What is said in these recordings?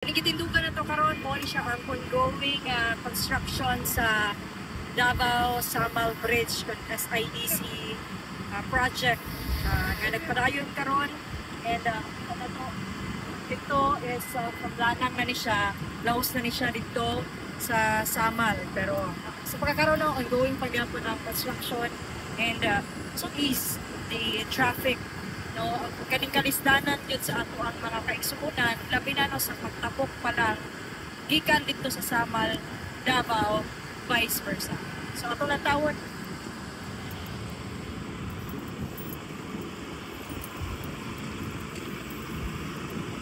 Gitindugan na to karon mo siya ang ongoing construction sa Davao Samal Bridge kung SIDC project nga nagpadayon karon. And ito is paglanang na ni siya, laos na ni siya dito sa Samal. Pero sa pagkakaroon ng ongoing pagyapon ng construction and so is the traffic, no, kaning kalisdanan yun sa ato ang mga kaigsuunan, labi na no sa pagtapok pa lang gikan dito sa Samal, Davao, vice versa. So ato lang tawon.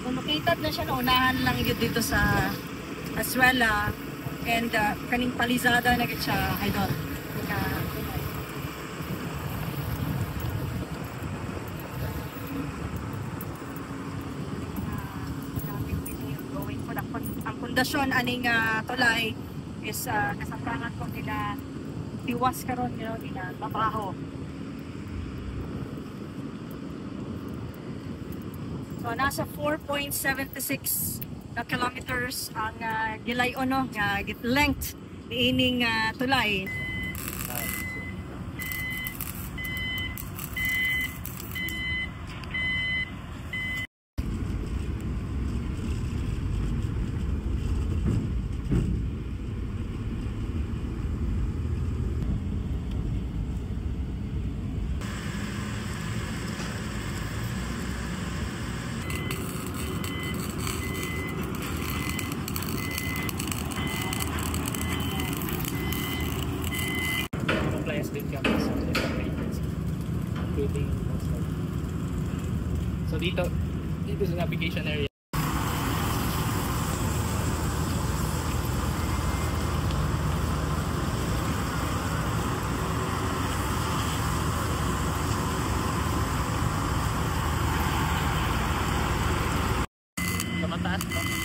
Located na siya na unahan lang yun dito sa Azuela and kaning palizada na gid siya idol. Ang pundasyon aning tulay is kasamtangan ko nila tiwas karon nila babaho. So nasa 4.76 kilometers ang gilayon no nga length niining tulay. So dito sa navigation area. Sa mataas pa.